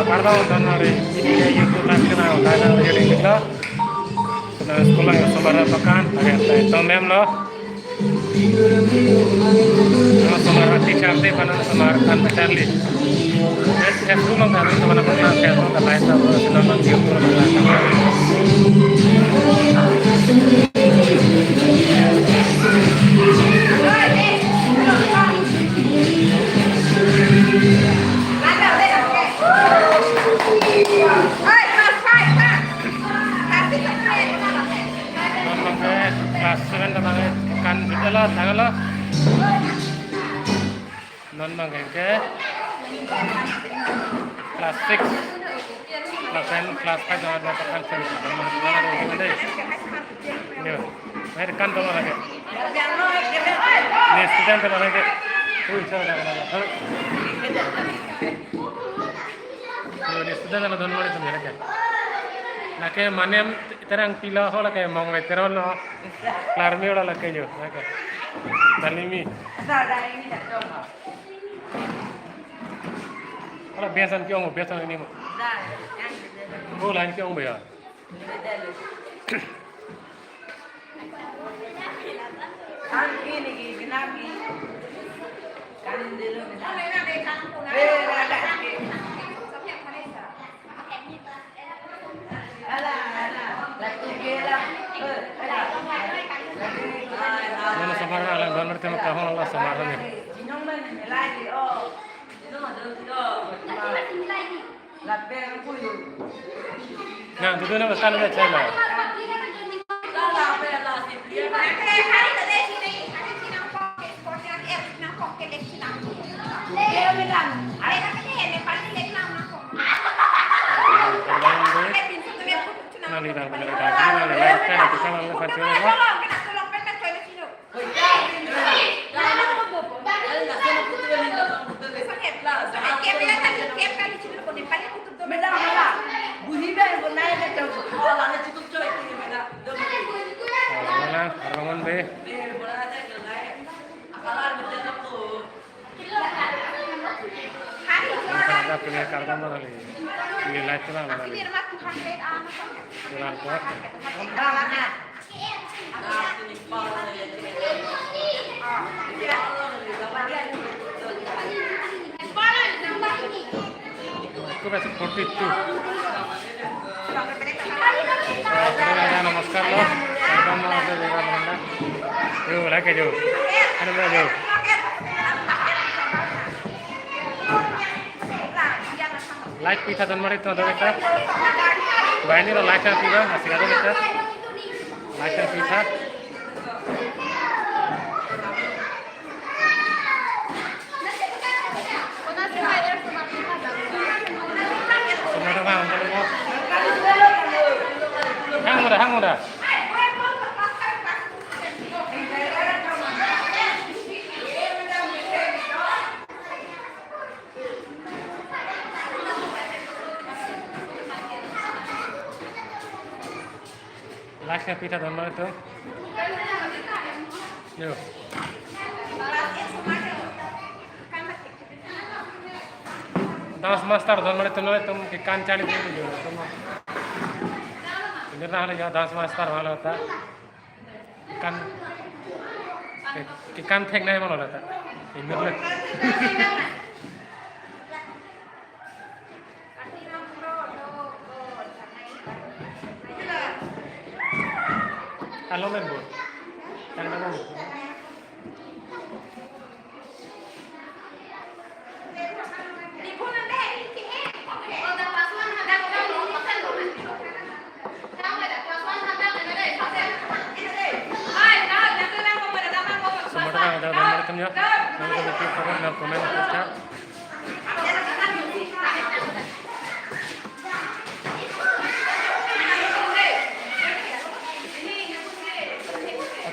Pardon dari ini YouTube nasional karena jadi kita sekolah yang sebarang pekan ada tomem lo sebarang cantik panas sebarang mencari es dulu kami teman pernah saya tuh kata itu senang YouTube kelas 7 tentang kan juga lah tangan lah non mengke kelas 6 kelas 5 dengan pekan seni dengan mana ada gimana deh ini saya kan tuh lagi ini student tuh lagi saya dah ini student lah dono itu mereka laki manem terang pila ho laki mong veteran lo larmi ola laki jo laki dalimi ola biasan kyong biasan ini mo oh lain kyong ya mana semarang alang don berarti makahon Allah semarang ya nah itu nama besar ada cila nanti dah benar dah lain kan itu kan Allah fajar Arwangan be. Ada punya karban mana ni? Nilai tu lah mana ni? Kurang kuat. Aku masih 42. नमस्कार लो एकदम नमस्ते देगा बंदा यो लाके जो अरे जो like पीछा दन मरे तो दो बेटा बाइनी रो लाइक पीगा आसिगा दो बेटा लाइक पीछा Sudah bang, hang udah. Laksa pita domba itu. Yuk. Dance master domba itu nolai tum ikan cari itu juga. Ini lah ya dance master malah tak ikan teknik malah tak. Ini lah. Halo member, jangan ngomong. Semoga ada nomor ya. Nanti kita cover dalam komen chat.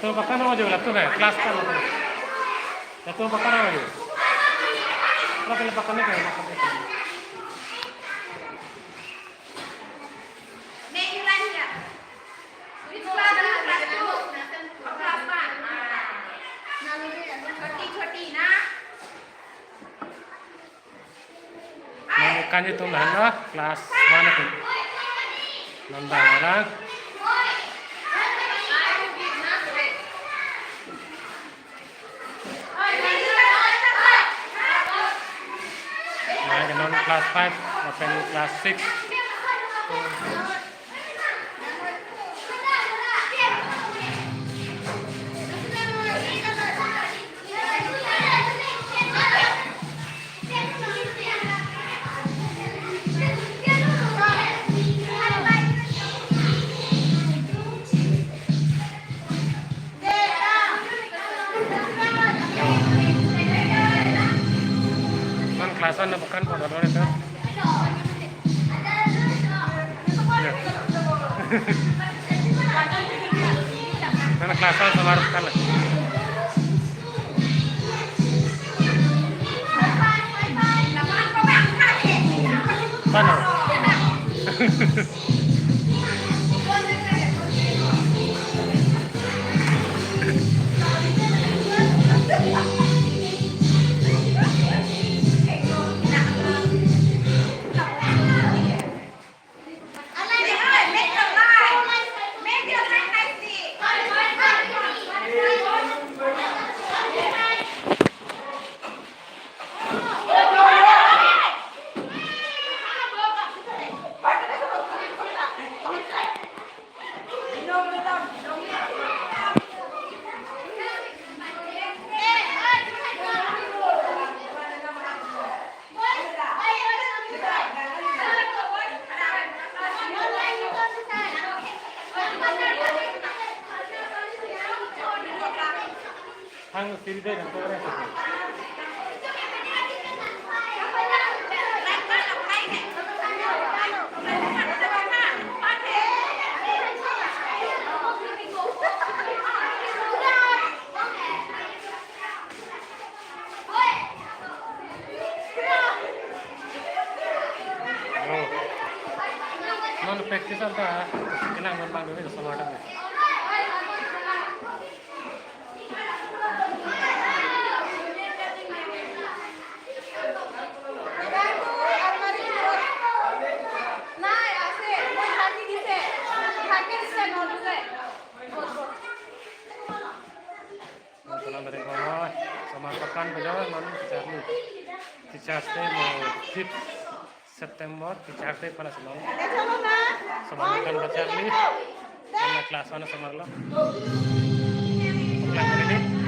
तो पक्का ना हो जाएगा तो है class का या तो पक्का ना हो जाएगा तो पहले पक्का नहीं करेगा akan itu mana kelas mana tuh nambah orang nah non kelas 5 open kelas 6 kelasan bukan pada luar itu. Ya. Karena kelasan sama bukan lah. Mana? Hang siri deh dan kore. Non practice ಅಂತ kenang memang dulu sama ada. Dari bawah sama pekan berjalan mana Charlie. Charlie mau 5 September Charlie pada semalam. Semalam kan Charlie. Kelas mana semalam? Kelas ini.